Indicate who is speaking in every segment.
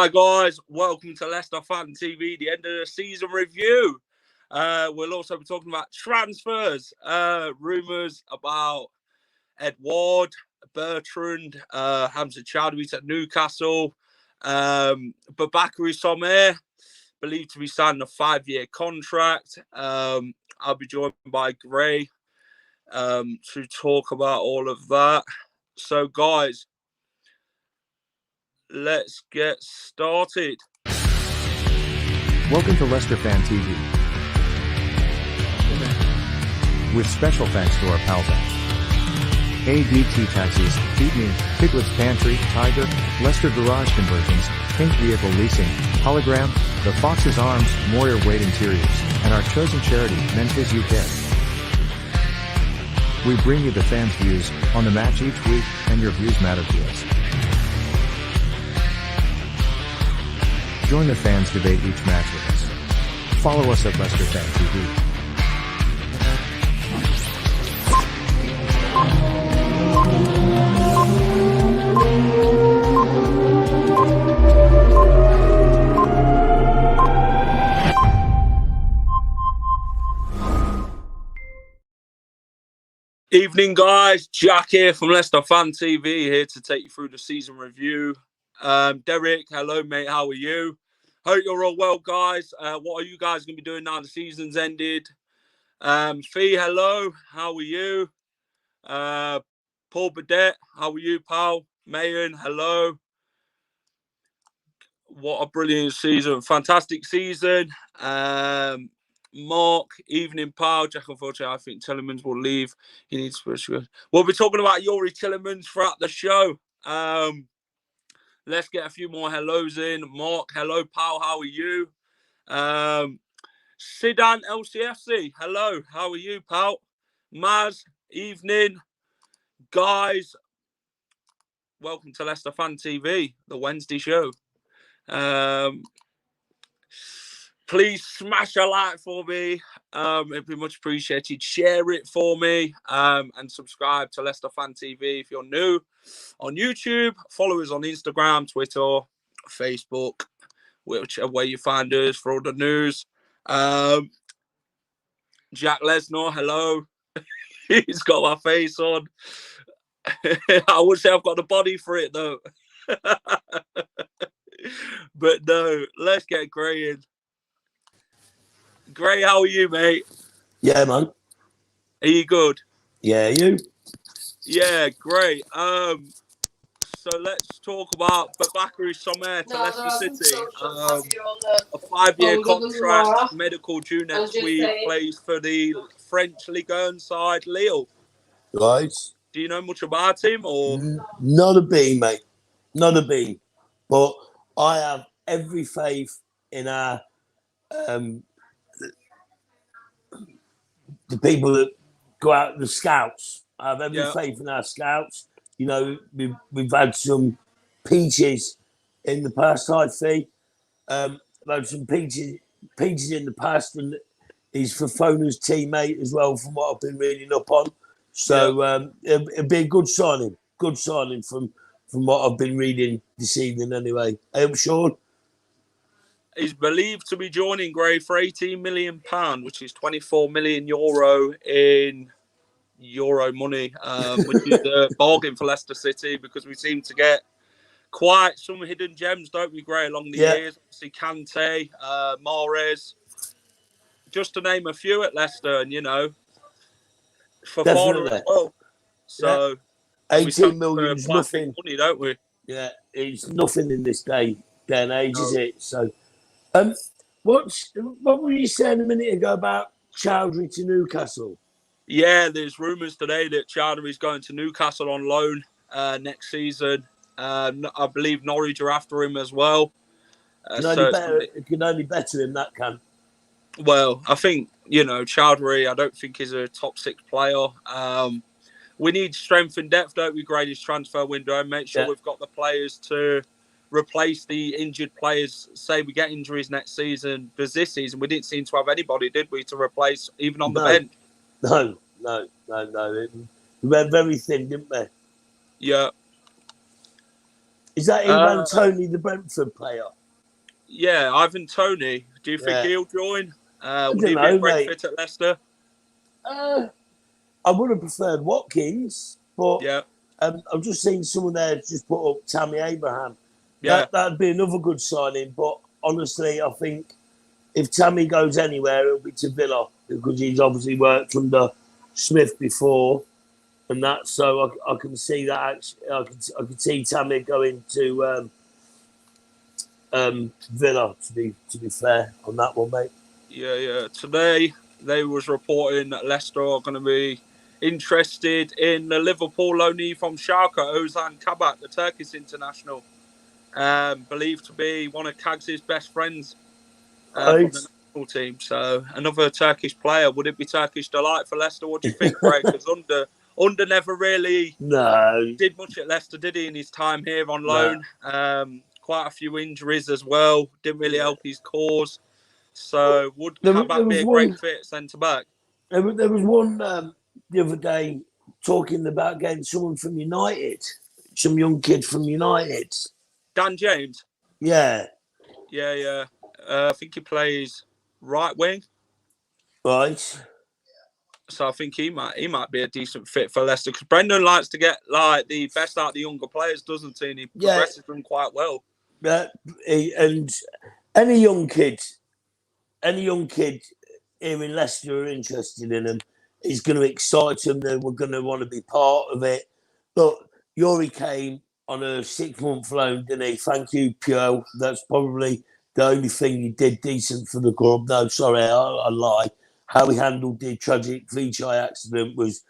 Speaker 1: Hi guys, welcome to Leicester Fan TV, the end of the season review. We'll also be talking about transfers, rumours about Edouard, Bertrand, Hamza Chowdhury at Newcastle, Babakary Sommer, believed to be signing a 5-year contract. I'll be joined by Gray to talk about all of that. So guys, let's get started.
Speaker 2: Welcome to Leicester Fan TV. With special thanks to our pals at ADT Taxis, Feed Me, Piglet's Pantry, Tiger, Leicester Garage Conversions, Pink Vehicle Leasing, Hologram, The Fox's Arms, Moyer Wade Interiors, and our chosen charity, Memphis UK. We bring you the fans' views on the match each week, and your views matter to us. Join the fans debate each match with us. Follow us at Leicester Fan TV.
Speaker 1: Evening guys, Jack here from Leicester Fan TV, here to take you through the season review. Derek, hello mate, how are you? Hope you're all well guys. What are you guys going to be doing now the season's ended? Fee, hello, how are you? Paul Badet, how are you pal? Mayan, hello. What a brilliant season, fantastic season. Mark, evening pal. Jack, unfortunately, I think Tillemans will leave. He needs to. We'll be talking about Yuri Tillemans throughout the show. Let's get a few more hellos in. Mark, hello, pal. How are you? Sidan LCFC, hello. How are you, pal? Maz, evening. Guys, welcome to Leicester Fan TV, the Wednesday show. Please smash a like for me. It'd be much appreciated. Share it for me. And subscribe to Leicester Fan TV if you're new on YouTube. Follow us on Instagram, Twitter, Facebook, whichever way you find us for all the news. Jack Lesnar, hello. He's got my face on. I would say I've got the body for it though. But no, let's get Gray in. Gray, how are you, mate?
Speaker 3: Yeah, man.
Speaker 1: Are you good?
Speaker 3: Yeah, you?
Speaker 1: Yeah, great. So let's talk about Babakary Sommer to Leicester City. A 5-year contract, medical due next week, plays for the French Ligue 1 side, Lille.
Speaker 3: Right.
Speaker 1: Do you know much about him? Or
Speaker 3: Not a bean, mate. Not a bean. But I have every faith in our the people that go out, the scouts. I have every faith in our scouts. You know, we've had some peaches in the past, I think. I've had some peaches in the past, and he's Fofona's teammate as well, from what I've been reading up on. So it'll be a good signing from what I've been reading this evening anyway. I'm sure.
Speaker 1: He's believed to be joining Gray for £18 million, which is 24 million euro in euro money, which is a bargain for Leicester City, because we seem to get quite some hidden gems, don't we, Gray, along the years? Obviously, Kante, Mahrez, just to name a few at Leicester, and, you know, Fofana as well. So,
Speaker 3: 18 million is nothing.
Speaker 1: Money, don't we?
Speaker 3: Yeah, it's nothing in this day and age, is it? So, what were you saying a minute ago about Chowdhury to Newcastle?
Speaker 1: Yeah, there's rumours today that Chowdhury is going to Newcastle on loan next season. I believe Norwich are after him as well.
Speaker 3: It can only better him, that can.
Speaker 1: Well, I think, you know, Chowdhury, I don't think is a top 6 player. We need strength and depth, don't we, grade his transfer window, and make sure we've got the players to replace the injured players. Say we get injuries next season, because this season we didn't seem to have anybody, did we, to replace even on the bench?
Speaker 3: No. We were very thin, didn't we?
Speaker 1: Yeah.
Speaker 3: Is that Ivan Toney, the Brentford player?
Speaker 1: Yeah, Ivan Toney. Do you think he'll join? Would he be a great fit at Leicester?
Speaker 3: I would have preferred Watkins, but I've just seen someone there just put up Tammy Abraham.
Speaker 1: Yeah.
Speaker 3: That'd be another good signing, but honestly, I think if Tammy goes anywhere, it'll be to Villa because he's obviously worked under Smith before, and that. So I can see that. Actually, I could see Tammy going to Villa. To be fair on that one, mate.
Speaker 1: Yeah. Today they was reporting that Leicester are going to be interested in the Liverpool loanee from Schalke, Ozan Kabak, the Turkish international, believed to be one of Kags's best friends from the national team. So another Turkish player. Would it be Turkish delight for Leicester? What do you think, Greg? Because Under never really did much at Leicester, did he, in his time here on loan? Quite a few injuries as well. Didn't really help his cause. So would Kabak be a great fit centre-back?
Speaker 3: There was one the other day talking about getting someone from United, some young kid from United.
Speaker 1: Dan James?
Speaker 3: Yeah.
Speaker 1: Yeah. I think he plays right wing.
Speaker 3: Right.
Speaker 1: So I think he might be a decent fit for Leicester because Brendan likes to get like the best out of the younger players, doesn't he? And he progresses them quite well.
Speaker 3: Yeah, and any young kid here in Leicester are interested in him. It's going to excite them. They were going to want to be part of it. Look, Yuri came on a 6-month loan, didn't he? Thank you, Pio. That's probably the only thing he did decent for the club. No, sorry, I lie. How he handled the tragic Vichai accident was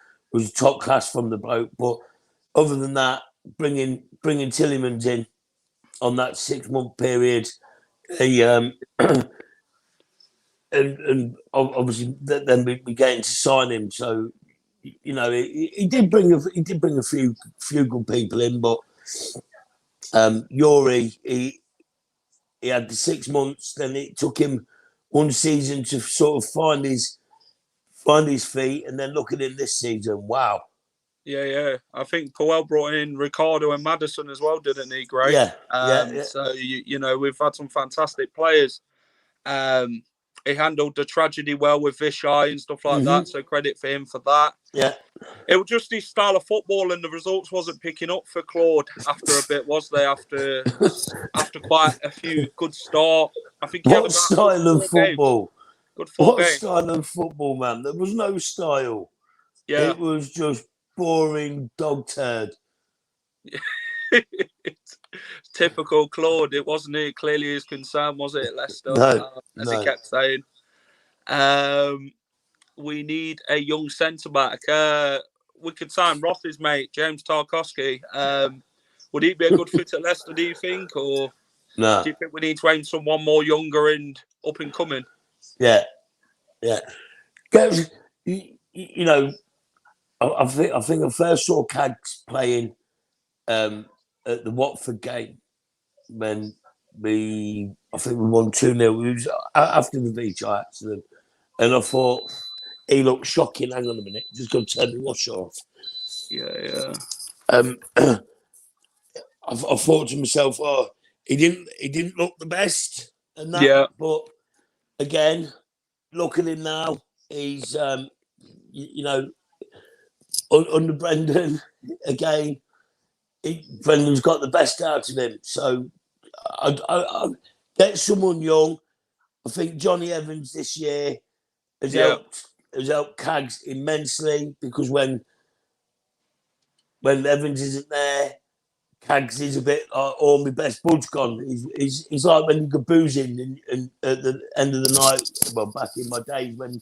Speaker 3: top class from the bloke. But other than that, bringing Tillemans in on that 6-month period, he and obviously then we began to sign him. So you know he did bring a few good people in, but Yuri he had the 6 months. Then it took him one season to sort of find his feet, and then look at him this season. Wow.
Speaker 1: Yeah. I think Powell brought in Ricardo and Maddison as well, didn't he? Great.
Speaker 3: Yeah.
Speaker 1: So you know we've had some fantastic players. He handled the tragedy well with Vichai and stuff like that. So credit for him for that.
Speaker 3: Yeah.
Speaker 1: It was just his style of football, and the results wasn't picking up for Claude after a bit, was they? After quite a few good start, I think.
Speaker 3: What style of football?
Speaker 1: Good football. What
Speaker 3: style of football, man? There was no style.
Speaker 1: Yeah,
Speaker 3: it was just boring dog turd.
Speaker 1: Typical Claude. It wasn't it clearly his concern, was it, Leicester?
Speaker 3: No,
Speaker 1: he kept saying. We need a young centre back. We could sign Roth's mate, James Tarkowski. Would he be a good fit at Leicester, do you think? Or
Speaker 3: no.
Speaker 1: Do you think we need to aim someone more younger and up and coming?
Speaker 3: Yeah. You know, I think I first saw Cags playing at the Watford game when I think we won 2-0. It was after the Vichai accident. And I thought, he looked shocking. Hang on a minute. Just go turn the wash off.
Speaker 1: Yeah.
Speaker 3: I thought to myself, he didn't look the best. And that, But again, look at him now. He's, you know, under Brendan, again, Brendan's got the best out of him. So I get someone young. I think Johnny Evans this year has helped Cags immensely because when Evans isn't there, Cags is a bit like, my best bud's gone. He's like when you go boozing and at the end of the night, well, back in my days when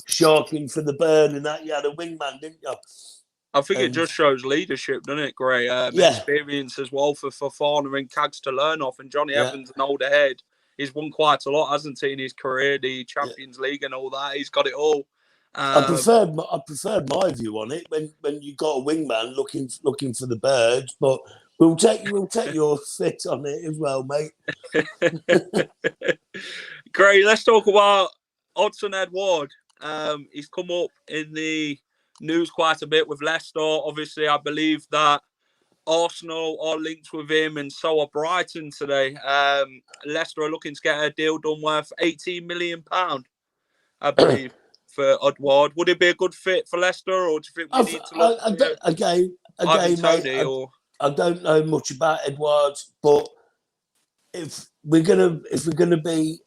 Speaker 3: sharking for the burn and that, you had a wingman, didn't you?
Speaker 1: I think it just shows leadership, doesn't it, Gray? Experience as well for Fofana and Cags to learn off. And Johnny Evans, an older head, he's won quite a lot, hasn't he, in his career? The Champions League and all that. He's got it all.
Speaker 3: I preferred my view on it when you got a wingman looking for the birds, but we'll take your fit on it as well, mate.
Speaker 1: Great. Let's talk about Odsonne Edouard. He's come up in the news quite a bit with Leicester. Obviously, I believe that Arsenal are linked with him, and so are Brighton today. Leicester are looking to get a deal done worth £18 million, I believe, for Edouard. Would it be a good fit for Leicester, or do you think we need to look for
Speaker 3: again,
Speaker 1: Ivan
Speaker 3: mate,
Speaker 1: Toney?
Speaker 3: I don't know much about Edouard, but if we're gonna be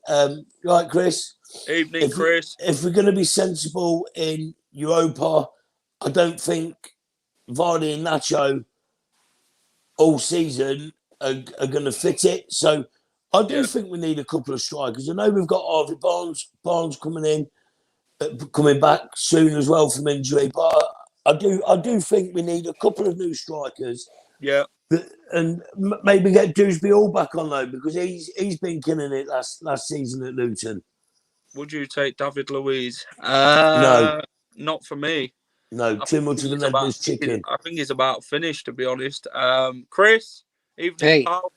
Speaker 3: right, Chris.
Speaker 1: Evening, Chris.
Speaker 3: If we're gonna be sensible in Europa, I don't think Vardy and Nacho all season are going to fit it. So I do think we need a couple of strikers. I know we've got Harvey Barnes coming back soon as well from injury, but I do think we need a couple of new strikers.
Speaker 1: Yeah.
Speaker 3: And maybe get Dewsbury all back on loan because he's been killing it last season at Luton.
Speaker 1: Would you take David Luiz?
Speaker 3: No.
Speaker 1: Not for me.
Speaker 3: No, too much of an Edwards chicken.
Speaker 1: I think he's about finished, to be honest. Chris, evening,
Speaker 4: hey.
Speaker 1: pal.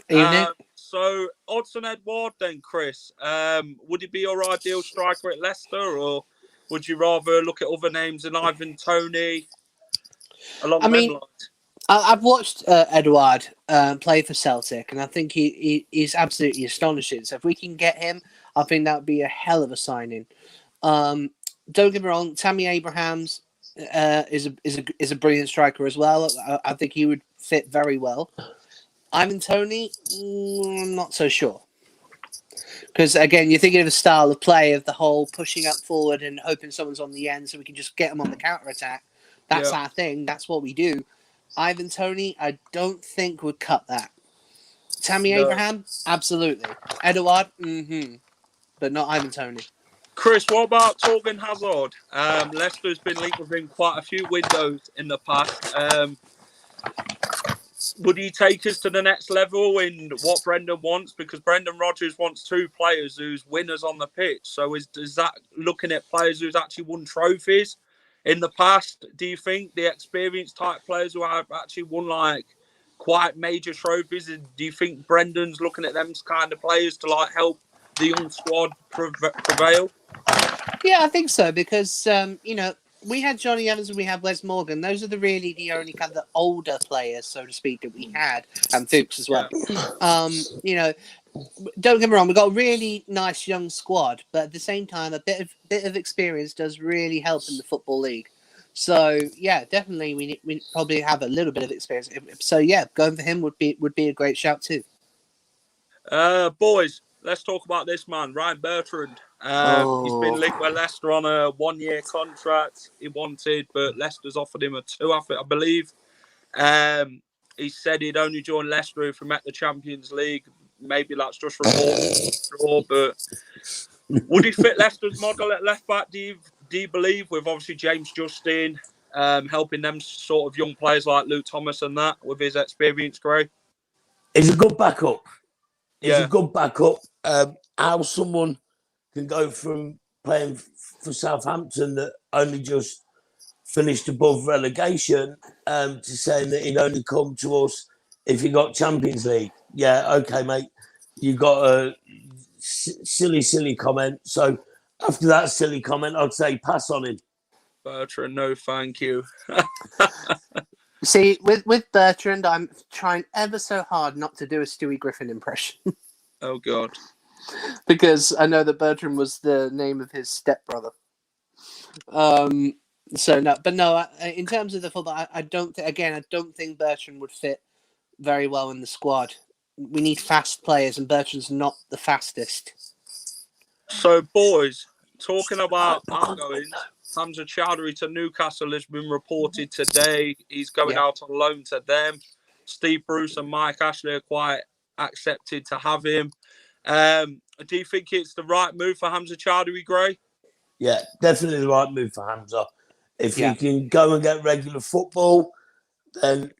Speaker 4: Evening.
Speaker 1: So, Odsonne Edouard then, Chris. Would he be your ideal striker at Leicester, or would you rather look at other names than Ivan Toney?
Speaker 4: I've watched Edouard play for Celtic, and I think he's absolutely astonishing. So if we can get him, I think that would be a hell of a signing. Don't get me wrong, Tammy Abrahams is a brilliant striker as well. I think he would fit very well. Ivan Toney, I'm not so sure. Because, again, you're thinking of a style of play of the whole pushing up forward and hoping someone's on the end so we can just get them on the counter-attack. That's our thing. That's what we do. Ivan Toney, I don't think would cut that. Tammy Abraham, absolutely. Edouard, but not Ivan Toney.
Speaker 1: Chris, what about Torgan Hazard? Leicester's been linked with him quite a few windows in the past. Would he take us to the next level in what Brendan wants? Because Brendan Rodgers wants two players who's winners on the pitch. So is that looking at players who's actually won trophies in the past? Do you think the experienced type players who have actually won like quite major trophies? Do you think Brendan's looking at them kind of players to like help the young squad prevail?
Speaker 4: Yeah, I think so because we had Johnny Evans and we had Wes Morgan. Those are the only kind of the older players, so to speak, that we had, and Fuchs as well. Don't get me wrong, we've got a really nice young squad, but at the same time, a bit of experience does really help in the Football League. So yeah, definitely we probably have a little bit of experience. So yeah, going for him would be a great shout too.
Speaker 1: Boys, let's talk about this man, Ryan Bertrand. He's been linked with Leicester on a 1-year contract he wanted, but Leicester's offered him a 2, I believe. He said he'd only join Leicester if we met the Champions League. Maybe that's just reported, but would he fit Leicester's model at left back? Do you believe, with obviously James Justin helping them sort of young players like Luke Thomas and that with his experience, Gray?
Speaker 3: He's a good backup. He's a good backup. How someone can go from playing for Southampton that only just finished above relegation to saying that he'd only come to us if he got Champions League. Yeah, okay, mate. You got a silly comment. So after that silly comment, I'd say pass on him.
Speaker 1: Bertrand, no thank you.
Speaker 4: See, with Bertrand, I'm trying ever so hard not to do a Stewie Griffin impression.
Speaker 1: Oh, God.
Speaker 4: Because I know that Bertrand was the name of his stepbrother. In terms of the football, I don't think Bertrand would fit very well in the squad. We need fast players, and Bertrand's not the fastest.
Speaker 1: So, boys, talking about outgoings, Hamza Chowdhury to Newcastle has been reported today. He's going out on loan to them. Steve Bruce and Mike Ashley are quite accepted to have him. Do you think it's the right move for Hamza Chowdhury, Gray?
Speaker 3: Yeah, definitely the right move for Hamza. If he can go and get regular football, then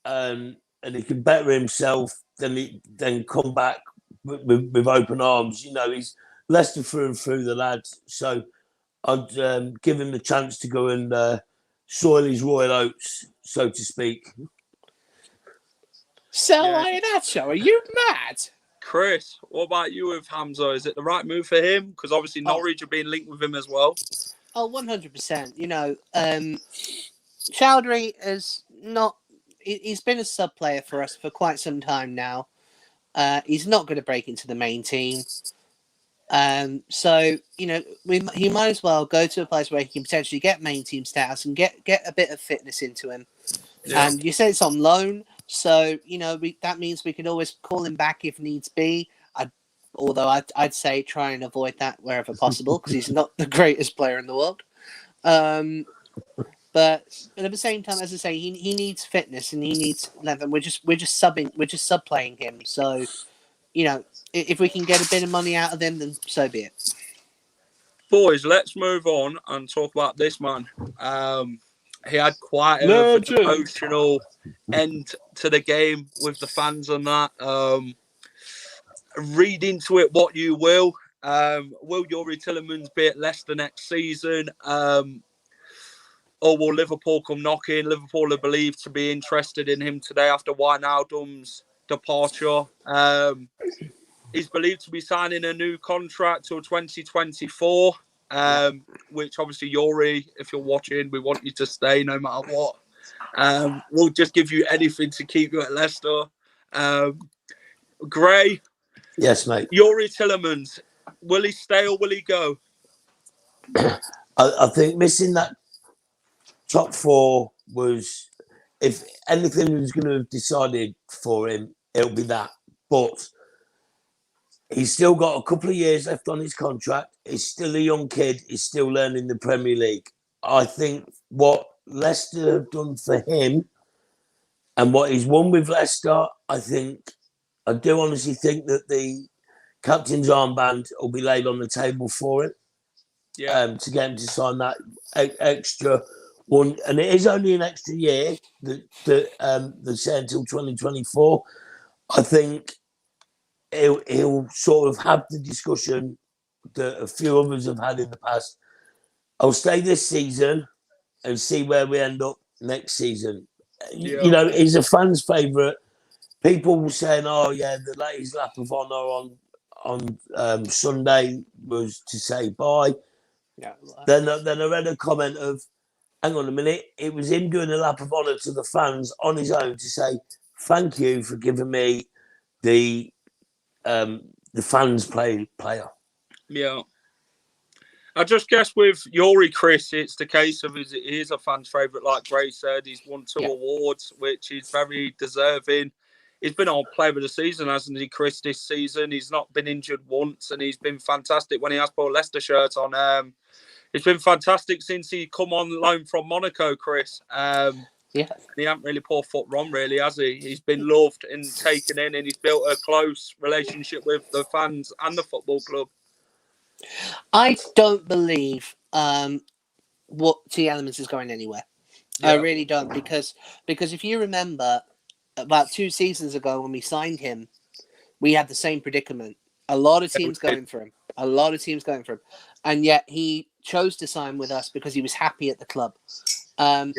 Speaker 3: and he can better himself, then come back with open arms. You know, he's Leicester through and through, the lad. So I'd give him the chance to go and soil his royal oats, so to speak.
Speaker 4: Nacho, are you mad?
Speaker 1: Chris, what about you with Hamza? Is it the right move for him? Because obviously Norwich have been linked with him as well. Oh,
Speaker 4: 100%. You know, Chowdhury is not... he's been a sub player for us for quite some time now. He's not going to break into the main team. So, you know, he might as well go to a place where he can potentially get main team status and get a bit of fitness into him. Yeah. And you said it's on loan, so, you know, that means we can always call him back if needs be. Although I'd say try and avoid that wherever possible because he's not the greatest player in the world. But at the same time, as I say, he needs fitness and he needs length, and we're just sub playing him. So, you know, if we can get a bit of money out of him, then so be it.
Speaker 1: Boys, let's move on and talk about this man. He had quite an emotional end to the game with the fans and that. Read into it what you will. Will Youri Tielemans be at Leicester next season? Or will Liverpool come knocking? Liverpool are believed to be interested in him today after Wijnaldum's departure. He's believed to be signing a new contract till 2024, which obviously, Youri, if you're watching, we want you to stay no matter what. We'll just give you anything to keep you at Leicester. Gray.
Speaker 3: Yes, mate.
Speaker 1: Youri Tielemans, will he stay or will he go?
Speaker 3: I think missing that top four was, if anything was going to have decided for him, it'll be that. But he's still got a couple of years left on his contract. He's still a young kid. He's still learning the Premier League. I think what Leicester have done for him and what he's won with Leicester, I do honestly think that the captain's armband will be laid on the table for him.
Speaker 1: Yeah.
Speaker 3: To get him to sign that extra one. And it is only an extra year that say until 2024. I think he'll sort of have the discussion that a few others have had in the past. I'll stay this season and see where we end up next season. Yeah. You know, he's a fan's favourite. People were saying, "Oh yeah, the latest lap of honour on Sunday was to say bye." Yeah. Then I read a comment of, "Hang on a minute, it was him doing a lap of honour to the fans on his own to say thank you for giving me the fans player."
Speaker 1: Yeah. I just guess with Youri, Chris, it's the case of he is a fan's favourite, like Gray said. He's won 2 awards, which is very deserving. He's been on Player of the Season, hasn't he, Chris, this season? He's not been injured once, and he's been fantastic when he has put a Leicester shirt on. It's been fantastic since he come on loan from Monaco, Chris. He hasn't really put a foot wrong, really, has he? He's been loved and taken in, and he's built a close relationship with the fans and the football club.
Speaker 4: I don't believe what Tielemans is going anywhere. Yeah. I really don't, because if you remember, about 2 seasons ago when we signed him, we had the same predicament. A lot of teams going for him. And yet he chose to sign with us because he was happy at the club. And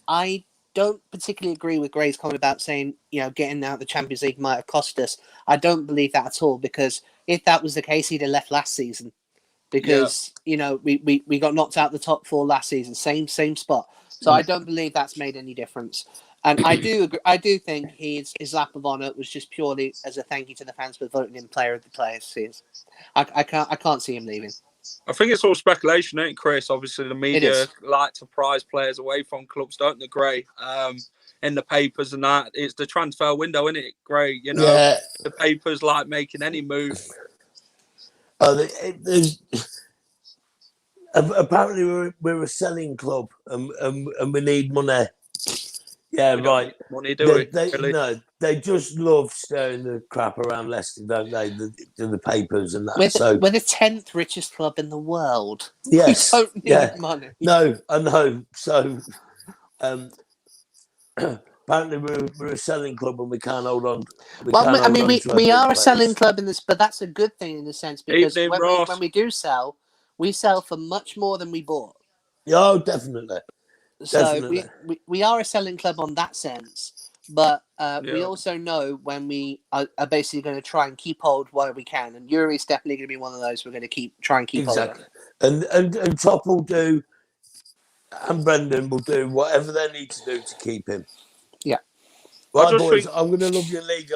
Speaker 4: I don't particularly agree with Gray's comment about saying, you know, getting out of the Champions League might have cost us. I don't believe that at all, because if that was the case, he'd have left last season. Because, you know, we got knocked out the top 4 last season, same spot. So I don't believe that's made any difference. And I do agree, I do think his lap of honour was just purely as a thank you to the fans for voting him player of the players. I can't see him leaving.
Speaker 1: I think it's all speculation, ain't it, Chris? Obviously, the media like to prize players away from clubs, don't they, Gray? In the papers and that. It's the transfer window, isn't it, Gray? You know, the papers like making any move.
Speaker 3: Apparently, we're a selling club and we need money. Yeah, right.
Speaker 1: Money, do we?
Speaker 3: Really? No, they just love stirring the crap around Leicester, don't they? The papers and that.
Speaker 4: We're the 10th richest club in the world.
Speaker 3: Yes.
Speaker 4: We don't need money.
Speaker 3: No, I know. So, apparently we're a selling club and we can't hold on.
Speaker 4: We are a selling club in this, but that's a good thing in the sense, because when we do sell, we sell for much more than we bought.
Speaker 3: Oh, definitely.
Speaker 4: So we are a selling club on that sense, but we also know when we are basically going to try and keep hold while we can, and Youri's definitely going to be one of those we're going to try and keep hold.
Speaker 3: And Top will do, and Brendan will do whatever they need to do to keep him.
Speaker 4: Yeah.
Speaker 3: Right, boys, I'm going to love your leader.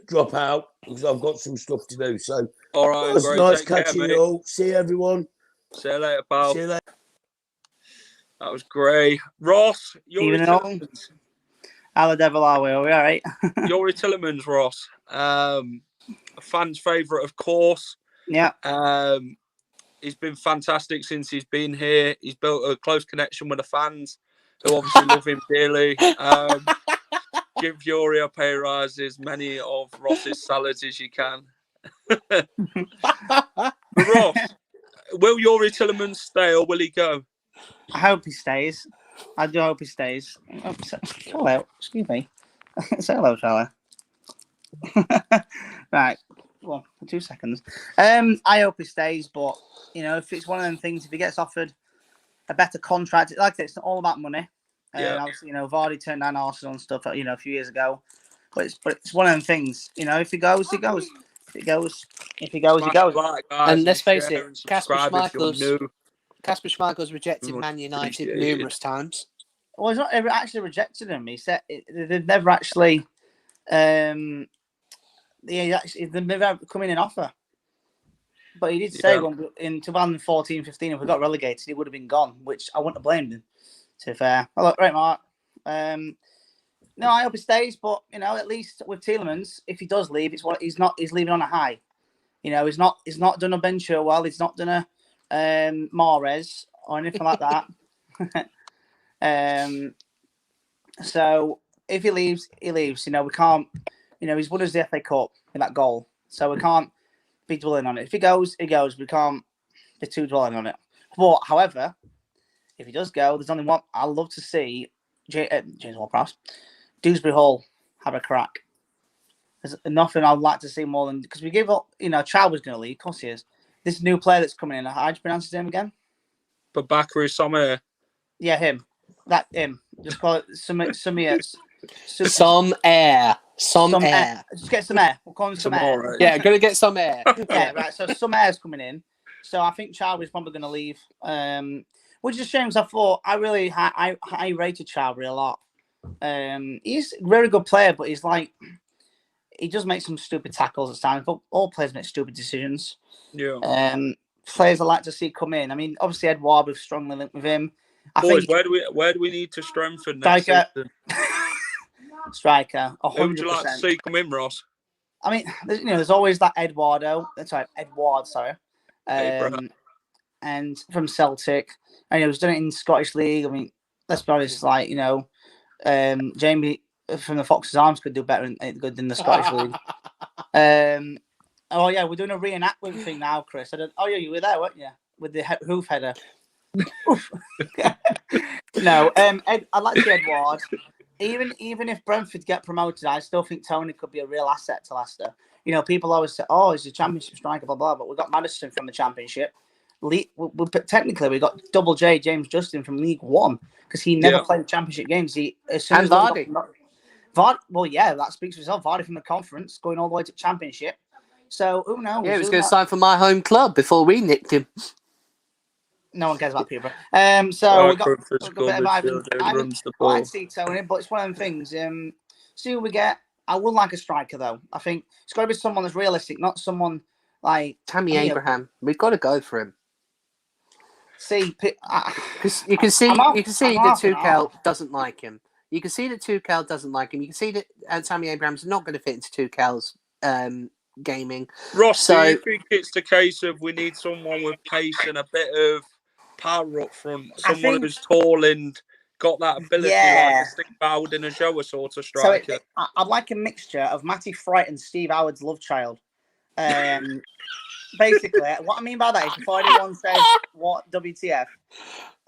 Speaker 3: Drop out because I've got some stuff to do. So,
Speaker 1: all right,
Speaker 3: nice catching you all. See you, everyone.
Speaker 1: See you later, pal.
Speaker 3: See you later.
Speaker 1: That was great. Ross, Yuri Tillemans.
Speaker 5: How the devil are we? Are we all right?
Speaker 1: Yuri Tillemans, Ross. A fan's favourite, of course.
Speaker 5: Yeah.
Speaker 1: He's been fantastic since he's been here. He's built a close connection with the fans, who obviously love him dearly. Give Yuri a pay rise, as many of Ross's salads as you can. Ross, will Yuri Tillemans stay or will he go?
Speaker 5: I hope he stays. I do hope he stays. Hello, excuse me. Say hello, Charlie. Right. Well, for 2 seconds. I hope he stays, but you know, if it's one of them things, if he gets offered a better contract, like I said, it's not all about money. Obviously, you know, Vardy turned down Arsenal and stuff, you know, a few years ago. But it's one of them things. You know, if he goes, he goes. If he goes, he goes.
Speaker 4: And let's face it, Kasper Schmeichel's rejected Man United numerous times.
Speaker 5: Well, he's not ever actually rejected him. He said they've never actually, they've never come in an offer. But he did say in 2014-15, if we got relegated, he would have been gone, which I wouldn't have blamed him. To be fair, well, right, Mark. No, I hope he stays, but you know, at least with Tielemans, if he does leave, he's leaving on a high. You know, he's not done a Ben Chilwell, he's not done a Mahrez or anything like that. So if he leaves, he leaves. You know, we can't. You know, he's won us the FA Cup with that goal, so we can't be dwelling on it. If he goes, he goes. We can't be too dwelling on it. But however, if he does go, there's only one I'd love to see James Ward-Prowse, Dewsbury Hall have a crack. There's nothing I'd like to see more than, because we give up, you know, Child was going to leave, of course he is. This new player that's coming in, how do you pronounce his name again?
Speaker 1: Babakary Sommer.
Speaker 5: Yeah, him. Just call it some air.
Speaker 4: Some air.
Speaker 5: Just get some air. We'll call him some air.
Speaker 1: Right.
Speaker 4: Yeah, gonna get some air.
Speaker 5: Yeah, right. So some air's coming in. So I think Chilwell's probably going to leave. Which is a shame, because I thought I rated Chilwell a lot. He's a very good player, but he's like, he does make some stupid tackles at times. But all players make stupid decisions.
Speaker 1: Yeah.
Speaker 5: Players I like to see come in. I mean, obviously Edouard, we've strongly linked with him.
Speaker 1: Boys, where do we need to strengthen next season?
Speaker 5: Striker, 100%.
Speaker 1: Who would you like to see come in, Ross?
Speaker 5: I mean, there's always that Edward, and from Celtic. And he's done it in Scottish League. I mean, let's be honest, like, you know, Jamie from the Fox's Arms could do better than the Scottish League. Oh yeah, we're doing a reenactment thing now, Chris. You were there, weren't you? With the hoof header. No, I'd like to see Edward. Even if Brentford get promoted, I still think Tony could be a real asset to Leicester. You know, people always say, "Oh, he's a Championship striker," blah blah. But we've got Maddison from the Championship. Technically, we got Double J James Justin from League One, because he never played Championship games.
Speaker 4: And Vardy.
Speaker 5: Well, yeah, that speaks for itself. Vardy from the Conference going all the way to Championship. So who knows?
Speaker 4: Yeah, he was going to sign for my home club before we nicked him.
Speaker 5: No one cares about Peterborough. So we got a bit of Ivan. I'd see Tony, but it's one of them things. See who we get. I would like a striker, though. I think it's got to be someone that's realistic, not someone like
Speaker 4: Tammy Abraham. We've got to go for him.
Speaker 5: See,
Speaker 4: you can see that Tuchel doesn't like him. You can see that Tuchel doesn't like him. You can see that Tammy Abraham's not going to fit into Tuchel's gaming.
Speaker 1: Ross, do you think it's the case of we need someone with pace and a bit of power up front? Someone who's tall and got that ability, like a Steve Howard in a shower sort of striker.
Speaker 5: So I'd like a mixture of Matty Fright and Steve Howard's love child. Basically, what I mean by that is, before anyone says what WTF,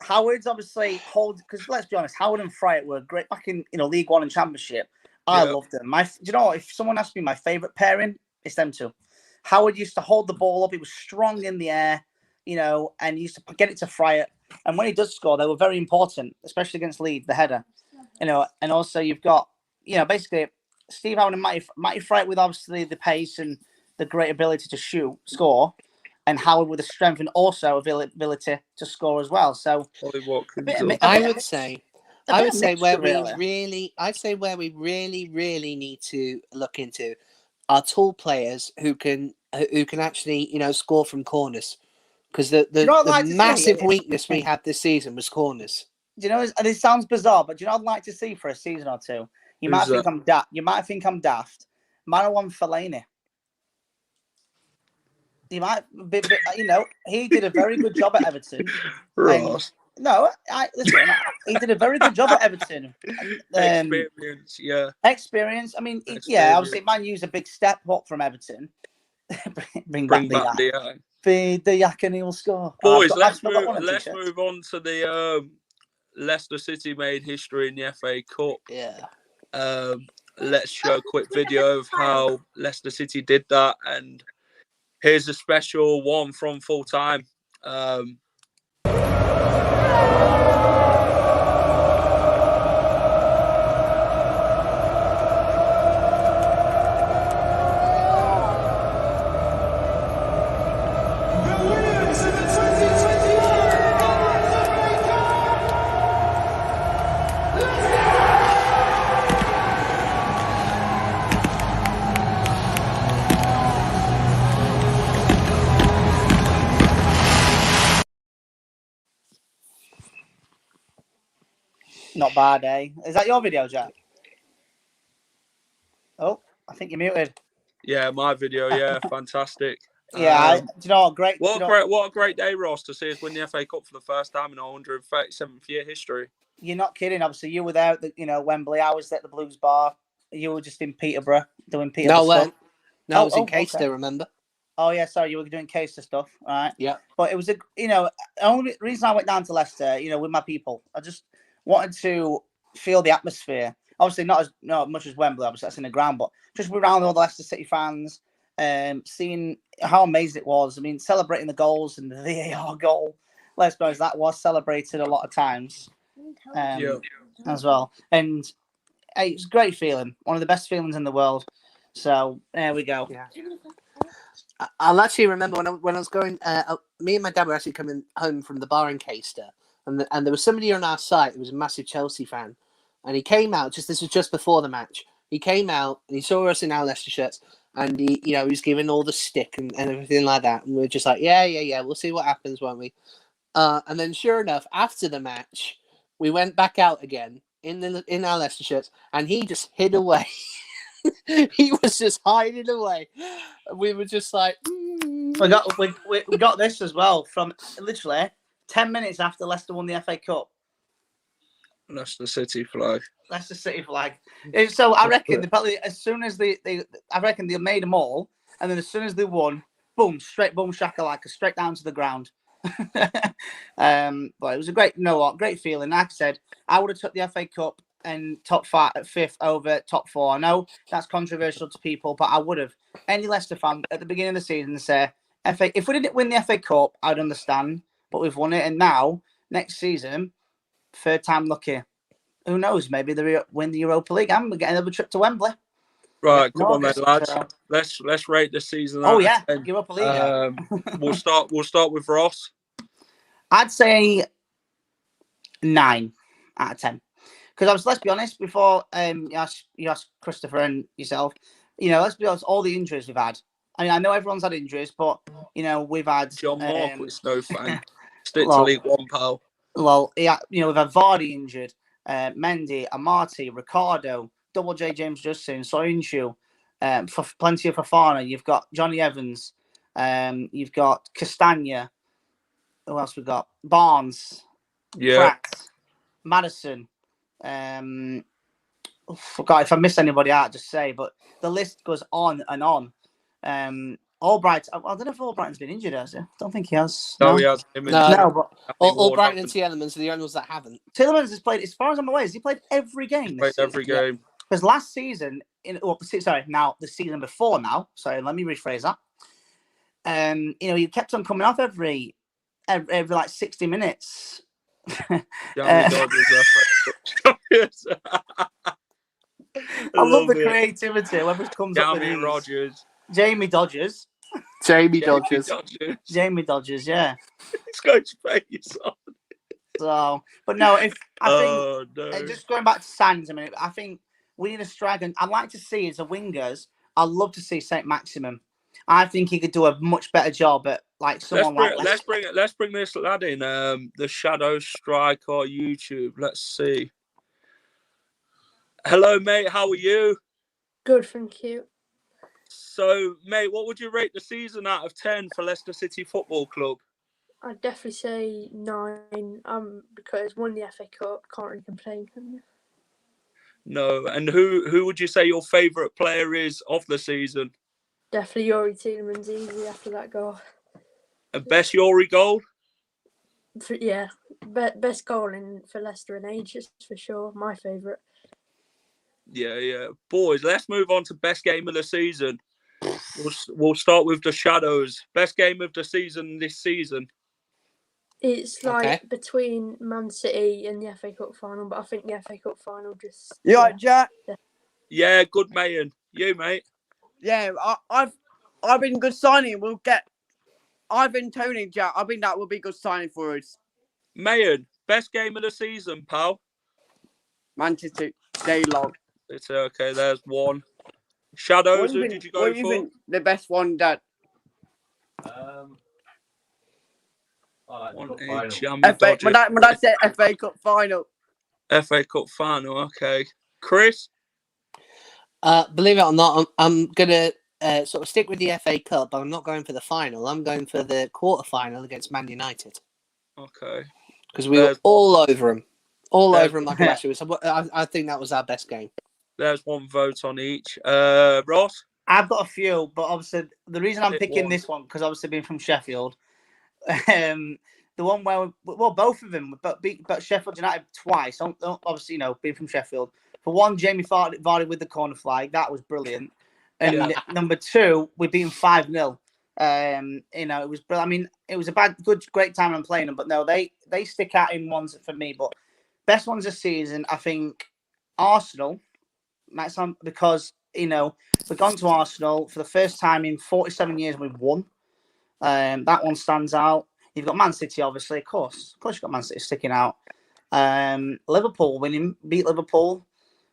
Speaker 5: Howard's obviously because let's be honest, Howard and Fright were great back in League One and Championship. I loved them. Do you know, if someone asked me my favourite pairing, it's them two. Howard used to hold the ball up; he was strong in the air, you know, and used to get it to Fright. And when he does score, they were very important, especially against Leeds, the header, you know. And also you've got, you know, basically Steve Howard and Matty Fright with obviously the pace and the great ability to score, and Howard with the strength and also ability to score as well. So
Speaker 4: I would say I would say where
Speaker 5: really.
Speaker 4: we really need to look into are tall players who can actually score from corners, because the massive weakness we had this season was corners.
Speaker 5: Do you know? And it sounds bizarre, but do you know what I'd like to see for a season or two? You might think I'm daft. Marouane Fellaini. You might be, he did a very good job at Everton.
Speaker 1: Ross.
Speaker 5: Listen, he did a very good job at Everton.
Speaker 1: Experience, yeah.
Speaker 5: Experience. I mean, obviously, Man U's a big step up from Everton. Bring back the yak and he'll score.
Speaker 1: Boys, let's move on to the Leicester City made history in the FA Cup.
Speaker 4: Yeah.
Speaker 1: Let's show a quick video of how Leicester City did that, and here's a special one from full time.
Speaker 5: Not bad, eh? Is that your video, Jack? Oh, I think you're muted.
Speaker 1: Yeah, my video. Yeah, fantastic.
Speaker 5: Yeah, do you know what? Great.
Speaker 1: What a great day, Ross, to see us win the FA Cup for the first time in our 137th year history.
Speaker 5: You're not kidding. Obviously, you were there at Wembley. I was at the Blues Bar. You were just in Peterborough doing Peterborough stuff.
Speaker 4: I was in Caister, remember?
Speaker 5: Oh, yeah, sorry, you were doing Caister stuff, all right?
Speaker 4: Yeah.
Speaker 5: But it was, only reason I went down to Leicester, with my people, I just wanted to feel the atmosphere. Obviously, not as much as Wembley, obviously, that's in the ground, but just around all the Leicester City fans, seeing how amazing it was. I mean, celebrating the goals and the VAR goal, let's be honest, that was celebrated a lot of times as well. And it's a great feeling, one of the best feelings in the world. So there we go.
Speaker 4: Yeah. I'll actually remember when I was going. Me and my dad were actually coming home from the bar in Caister, and there was somebody on our site who was a massive Chelsea fan, and he came out. This was just before the match. He came out and he saw us in our Leicester shirts, and he was giving all the stick and everything like that, and we were just like, yeah, we'll see what happens, won't we? And then sure enough, after the match, we went back out again in our Leicester shirts, and he just hid away. He was just hiding away. We were just like,
Speaker 5: we got this as well from literally 10 minutes after Leicester won the FA Cup.
Speaker 1: Leicester City flag.
Speaker 5: Leicester City flag. So I reckon they probably, as soon as they made them all, and then as soon as they won, boom shakalaka, straight down to the ground. But it was a great feeling. Like I said, I would have took the FA Cup and top 5 at 5th over top 4. I know that's controversial to people, but I would have. Any Leicester fan at the beginning of the season say, if we didn't win the FA Cup, I'd understand, but we've won it, and now next season, third time lucky. Who knows? Maybe they win the Europa League and we get another trip to Wembley.
Speaker 1: Right, come on then, lads. Let's rate this season.
Speaker 5: Oh yeah, Europa League.
Speaker 1: We'll start with Ross.
Speaker 5: I'd say 9 out of 10. Because let's be honest, before you asked Christopher and yourself, let's be honest, all the injuries we've had. I mean, I know everyone's had injuries, but we've had
Speaker 1: John Moore with Snowfang. Stick to League One, pal.
Speaker 5: Well, yeah, we've had Vardy injured, Mendy, Amati, Ricardo, Double J James Justin, Soyuncu, for plenty of Fofana. You've got Johnny Evans, you've got Castagna. Who else we got? Barnes, Pratt, Madison. Forgot if I missed anybody out, just say, but the list goes on and on. Albright, I don't know if Albrighton's been injured, has he? I don't think he has.
Speaker 1: No, he has.
Speaker 5: No, but
Speaker 4: Albrighton and Tielemans are the only ones that haven't.
Speaker 5: Tielemans has played, as far as I'm aware, he played every game.
Speaker 1: Game.
Speaker 5: Because last season, the season before now. Sorry, let me rephrase that. He kept on coming off every like 60 minutes. I love the creativity. Whoever comes up with these. Jamie Dodgers, yeah.
Speaker 1: It's going to pay you son.
Speaker 5: So, but no, if I think
Speaker 1: no.
Speaker 5: just going back to signings a minute, I think we need a striker. And I'd like to see as a wingers. I'd love to see Saint Maximum. I think he could do a much better job at like someone
Speaker 1: let's bring this lad in. The Shadow Striker YouTube. Let's see. Hello, mate. How are you?
Speaker 6: Good, thank you.
Speaker 1: So, mate, what would you rate the season out of 10 for Leicester City Football Club?
Speaker 6: I'd definitely say 9. Because won the FA Cup, can't really complain, can you?
Speaker 1: No. And who would you say your favourite player is of the season?
Speaker 6: Definitely Yuri Tielemans easy after that goal.
Speaker 1: And best Yuri goal?
Speaker 6: Yeah, best goal for Leicester in ages for sure. My favourite.
Speaker 1: Yeah. Boys, let's move on to best game of the season. We'll start with the Shadows. Best game of the season this season.
Speaker 6: It's like between Man City and the FA Cup final, but I think the FA Cup final just.
Speaker 7: Yeah, Jack.
Speaker 1: Yeah, good, mate. You, mate.
Speaker 7: Yeah, I've been good signing. We'll get Ivan Toney, Jack. I think that will be good signing for us.
Speaker 1: Mayan, best game of the season, pal.
Speaker 7: Manchester Daylog.
Speaker 1: It's okay. There's one. Shadows. Who did you go
Speaker 7: what do you
Speaker 1: for?
Speaker 7: think the best one, Dad?
Speaker 1: One
Speaker 7: FA, my dad said FA Cup final.
Speaker 1: FA Cup final. Okay, Chris.
Speaker 4: Believe it or not, I'm gonna sort of stick with the FA Cup, but I'm not going for the final. I'm going for the quarter final against Man United.
Speaker 1: Okay.
Speaker 4: Because we were all over him. Over him like a lasher. I think that was our best game.
Speaker 1: There's one vote on each. Ross?
Speaker 5: I've got a few, but obviously the reason I'm picking this one, because obviously being from Sheffield, the one where, both of them, but Sheffield United twice, obviously, being from Sheffield. For one, Jamie Vardy with the corner flag, that was brilliant. And number two, we beat them 5-0. It was, I mean, it was a great time I'm playing them, but no, they stick out in ones for me. But best ones this season, I think Arsenal might sound, because we've gone to Arsenal for the first time in 47 years. We've won. That one stands out. You've got Man City, obviously, of course you've got Man City sticking out. Liverpool beat Liverpool,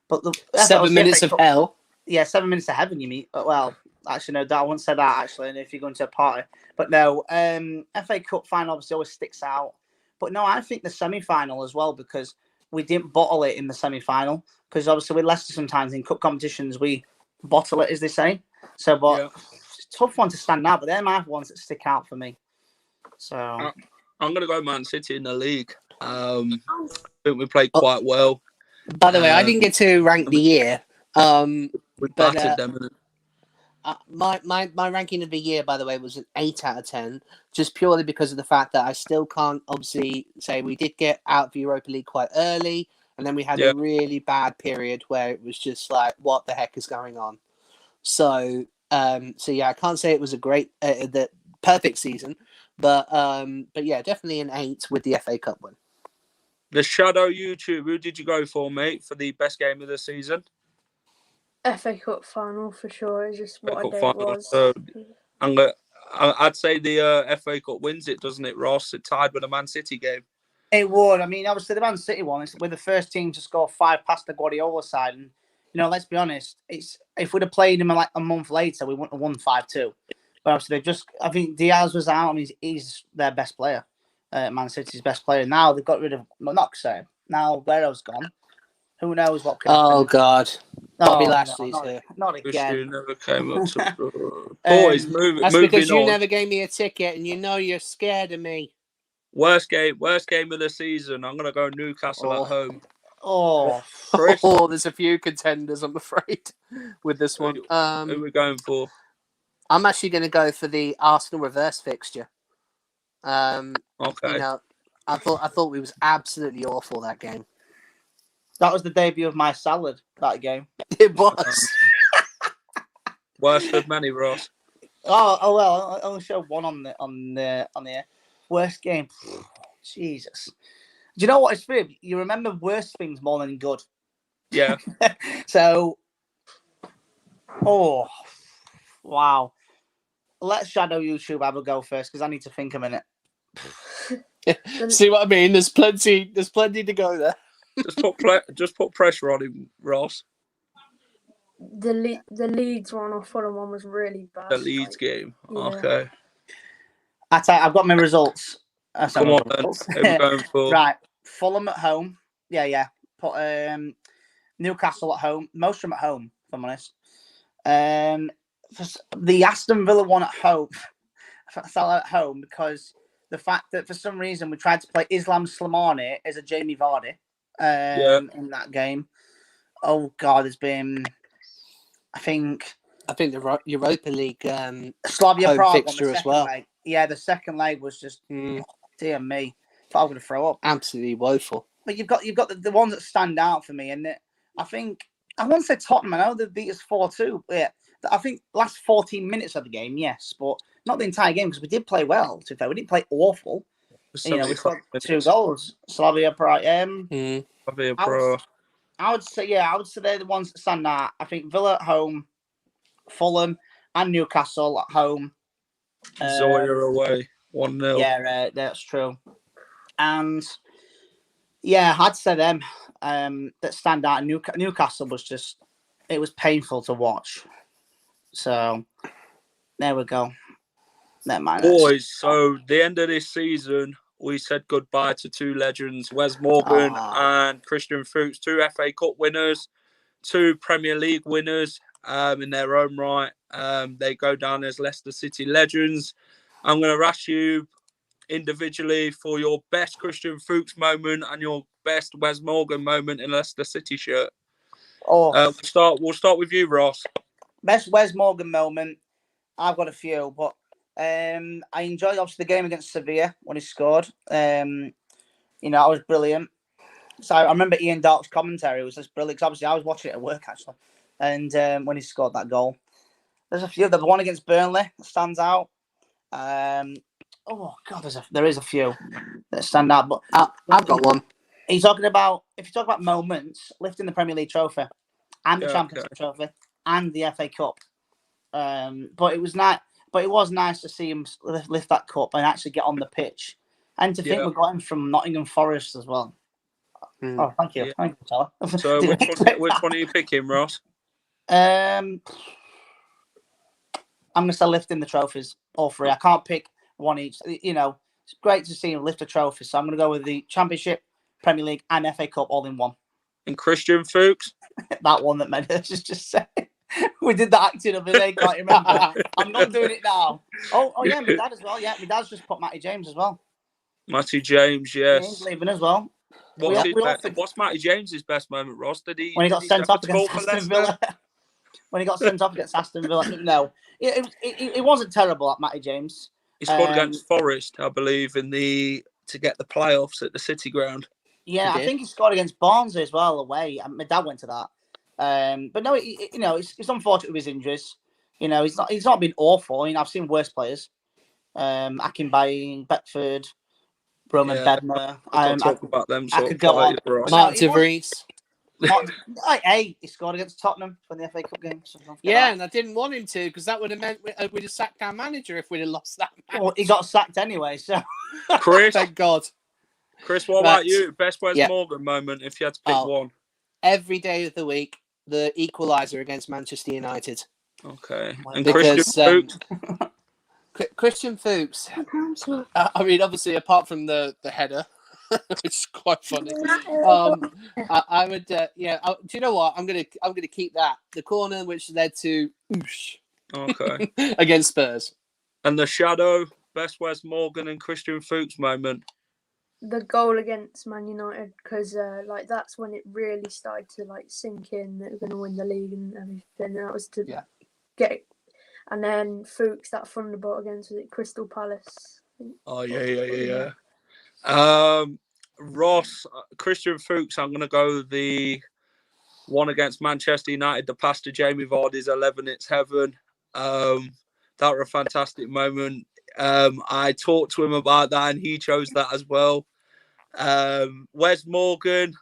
Speaker 5: but the
Speaker 4: 7 minutes of hell.
Speaker 5: Yeah, 7 minutes of heaven, you mean? Well, actually, no, I wouldn't say that, actually, and if you're going to a party. But no, FA Cup final obviously always sticks out. But no, I think the semi-final as well, because we didn't bottle it in the semi-final. Because obviously with Leicester sometimes in cup competitions, we bottle it, as they say. So, but it's a tough one to stand out, but they're my ones that stick out for me. So
Speaker 1: I'm going to go Man City in the league. I think we played quite well.
Speaker 4: By the way, I didn't get to rank the year.
Speaker 1: We battered them.
Speaker 4: My ranking of the year, by the way, was an 8 out of 10, just purely because of the fact that I still can't obviously say we did get out of the Europa League quite early, and then we had a really bad period where it was just like, what the heck is going on? So yeah, I can't say it was a great, the perfect season, but yeah, definitely an 8 with the FA Cup win.
Speaker 1: The Shadow YouTube, who did you go for, mate, for the best game of the season?
Speaker 6: FA Cup final for sure. It's just what a day
Speaker 1: final,
Speaker 6: it was.
Speaker 1: So I'd say the FA Cup wins it, doesn't it, Ross? It tied with a Man City game.
Speaker 5: It would. I mean, obviously the Man City one, we're the first team to score 5 past the Guardiola side, and let's be honest, if we'd have played them like a month later, we wouldn't have won 5-2. But obviously I think Diaz was out. I mean, he's their best player, Man City's best player. Now they've got rid of now Guerrero's gone. Who knows what can happen?
Speaker 4: Oh God. Bobby Lashley's here.
Speaker 5: Not again.
Speaker 1: Never came up to... Boys,
Speaker 4: that's
Speaker 1: moving
Speaker 4: because you
Speaker 1: on.
Speaker 4: never gave me a ticket, and you're scared of me.
Speaker 1: Worst game of the season. I'm gonna go Newcastle at home.
Speaker 5: Oh,
Speaker 1: Chris?
Speaker 4: There's a few contenders, I'm afraid, with this one.
Speaker 1: Who are we going for?
Speaker 4: I'm actually going to go for the Arsenal reverse fixture.
Speaker 1: Okay.
Speaker 4: I thought we was absolutely awful that game.
Speaker 5: That was the debut of my salad. That game.
Speaker 4: It was.
Speaker 1: Worst of many, Ross.
Speaker 5: Oh well. I'll show one on the air. Worst game. Jesus. Do you know what it's weird? You remember worse things more than good.
Speaker 1: Yeah.
Speaker 5: So. Oh. Wow. Let Shadow YouTube have a go first, because I need to think a minute.
Speaker 4: See what I mean? There's plenty to go there.
Speaker 1: Just put pressure on him, Ross.
Speaker 6: The Leeds one or Fulham one was really bad.
Speaker 1: The Leeds game. Yeah. Okay.
Speaker 5: I've got my results.
Speaker 1: Come on, then. Who are we going for?
Speaker 5: Right. Fulham at home. Yeah. Put Newcastle at home. Most of them at home, if I'm honest. The Aston Villa one at home. I fell at home because the fact that for some reason we tried to play Islam Slimani as a Jamie Vardy in that game. Oh God, there's been. I think the
Speaker 4: Europa League
Speaker 5: Slavia Prague
Speaker 4: fixture as well.
Speaker 5: Leg. Yeah, the second leg was just dear me. Thought I was going to throw up.
Speaker 4: Absolutely woeful.
Speaker 5: But you've got the ones that stand out for me, and I think I won't say Tottenham. I know they beat us 4-2. Yeah, I think last 14 minutes of the game, yes, but not the entire game because we did play well. To be fair, we didn't play awful. We scored 2 goals. Slavia Prague.
Speaker 1: Slavia Prague.
Speaker 5: I would say they're the ones that stand out. I think Villa at home, Fulham, and Newcastle at home.
Speaker 1: Zoya away, 1-0.
Speaker 5: Yeah, that's true. And yeah, I'd say them that stand out. Newcastle was just, it was painful to watch. So there we go. Never mind.
Speaker 1: Boys, so the end of this season, we said goodbye to 2 legends, Wes Morgan and Christian Fuchs, 2 FA Cup winners, 2 Premier League winners in their own right. They go down as Leicester City legends. I'm going to ask you individually for your best Christian Fuchs moment and your best Wes Morgan moment in a Leicester City shirt. We'll start with you, Ross.
Speaker 5: Best Wes Morgan moment. I've got a few, but I enjoyed obviously the game against Sevilla when he scored. That was brilliant. So I remember Ian Darke's commentary was just brilliant. 'Cause obviously I was watching it at work actually, and when he scored that goal, there's a few. The one against Burnley stands out. Oh God, there is a few that stand out. But
Speaker 4: I've got one.
Speaker 5: If you talk about moments, lifting the Premier League trophy and the Champions League trophy and the FA Cup. But it was nice. But it was nice to see him lift that cup and actually get on the pitch, and to think we got him from Nottingham Forest as well. Oh, thank you, thank you, Tyler.
Speaker 1: So which one are you picking, Ross?
Speaker 5: I'm gonna say lifting the trophies, all 3. I can't pick one each. It's great to see him lift a trophy, so I'm gonna go with the Championship, Premier League, and FA Cup all in one.
Speaker 1: And Christian Fuchs,
Speaker 5: that one that made us just say. We did the acting of it. I can't remember. I'm not doing it now. Oh yeah, my dad as well. Yeah, my dad's just put Matty James as well.
Speaker 1: Matty James, yes.
Speaker 5: Yeah, he's leaving as well.
Speaker 1: What's Matty James's best moment, Ross?
Speaker 5: When he got sent off against Aston Villa. When he got sent off against Aston Villa. No, it wasn't terrible at Matty James.
Speaker 1: He scored against Forest, I believe, to get the playoffs at the City ground.
Speaker 5: Yeah, I think he scored against Barnsley as well away. My dad went to that. But no, it's unfortunate with his injuries. He's not been awful. I've seen worse players. Akinbaye, Beckford, Roman Bednar.
Speaker 1: I can't talk about them.
Speaker 5: I could go on.
Speaker 4: Mark De Vries.
Speaker 5: He scored against Tottenham for the FA Cup game.
Speaker 4: And I didn't want him to because that would have meant we'd have sacked our manager if we'd have lost that match.
Speaker 5: Well, he got sacked anyway, so.
Speaker 1: Chris,
Speaker 4: thank God.
Speaker 1: Chris, what about you? Best Wes Morgan moment if you had to pick one?
Speaker 4: Every day of the week, the equaliser against Manchester United.
Speaker 1: Okay. And Christian Fuchs?
Speaker 4: Christian Fuchs. I mean, obviously, apart from the header, which is quite funny. I would, do you know what? I'm gonna keep that. The corner which led to
Speaker 1: okay
Speaker 4: against Spurs.
Speaker 1: And the shadow, best Wes Morgan and Christian Fuchs moment.
Speaker 6: The goal against Man United, because that's when it really started to sink in that we're going to win the league and everything. And that was to get it. And then Fuchs, that thunderbolt against Crystal Palace.
Speaker 1: Oh yeah. Ross, Christian Fuchs, I'm going to go the one against Manchester United, the pass to Jamie Vardy's 11, it's heaven. That was a fantastic moment. I talked to him about that and he chose that as well. Wes Morgan,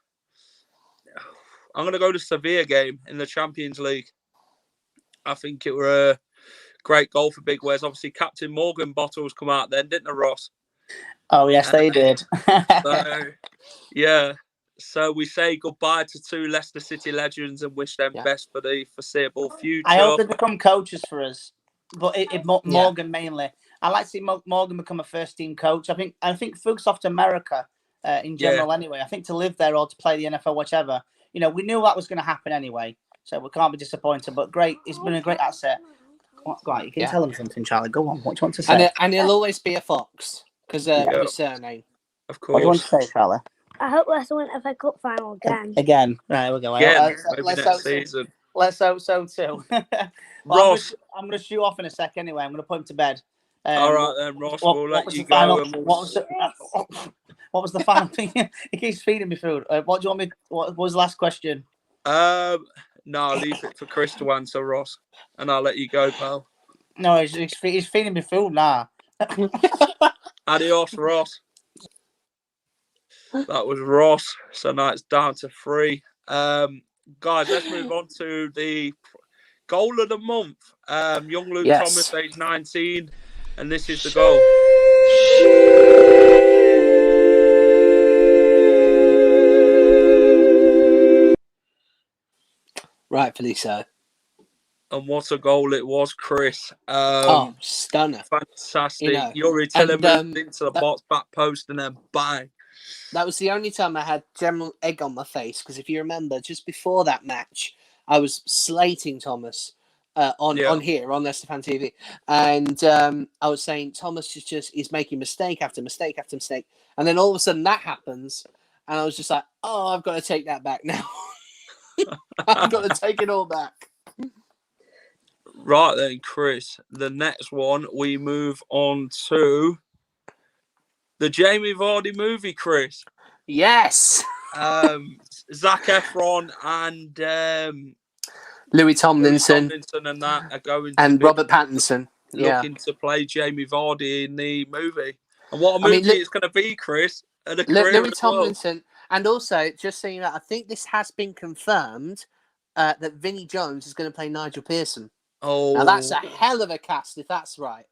Speaker 1: I'm going to go to Sevilla game in the Champions League. I think it were a great goal for Big Wes. Obviously, Captain Morgan bottles come out then, didn't they, Ross?
Speaker 5: Oh yes, they did.
Speaker 1: So, yeah. So we say goodbye to 2 Leicester City legends and wish them best for the foreseeable future.
Speaker 5: I hope they become coaches for us, but Morgan mainly. I like to see Morgan become a first-team coach. I think Fuchs off to America in general anyway. I think to live there or to play the NFL, whichever. We knew that was going to happen anyway, so we can't be disappointed. But great, it's been a great asset. Right, you can tell him something, Charlie. Go on. What do you want to say?
Speaker 4: And he'll always be a Fox because of his surname.
Speaker 1: Of course.
Speaker 5: What do you want to say, Charlie?
Speaker 6: I hope Leicester win FA Cup final again.
Speaker 5: Again. Right, we'll go.
Speaker 1: Maybe next season.
Speaker 5: Let's hope so too.
Speaker 1: Ross.
Speaker 5: I'm going to shoot off in a sec anyway. I'm going to put him to bed.
Speaker 1: All right then, Ross. We'll let you go.
Speaker 5: What was the final thing? He keeps feeding me food. What do you want me? What was the last question?
Speaker 1: No, I'll leave it for Chris to answer, Ross, and I'll let you go, pal.
Speaker 5: No, he's feeding me food now.
Speaker 1: Adios, Ross. That was Ross. So now it's down to 3. Guys, let's move on to the goal of the month. Young Luke Thomas, age 19, and this is the goal.
Speaker 4: Rightfully so.
Speaker 1: And what a goal it was, Chris.
Speaker 4: Stunner.
Speaker 1: Fantastic. Yuri Tiller moved into the box, back post, and then bang.
Speaker 4: That was the only time I had general egg on my face, because if you remember, just before that match, I was slating Thomas on here, on Leicester Fan TV. And I was saying Thomas he's making mistake after mistake after mistake. And then all of a sudden that happens. And I was just like, I've got to take that back now. I've got to take it all back.
Speaker 1: Right then, Chris. The next one, we move on to the Jamie Vardy movie, Chris.
Speaker 4: Yes.
Speaker 1: Zac Efron and
Speaker 4: Louis Tomlinson
Speaker 1: and that are going
Speaker 4: and Robert Pattinson
Speaker 1: looking to play Jamie Vardy in the movie. And what a movie it's going to be, Chris. And
Speaker 4: Louis Tomlinson. And also, just so you know, I think this has been confirmed that Vinnie Jones is going to play Nigel Pearson.
Speaker 1: Oh,
Speaker 4: now that's a hell of a cast if that's right.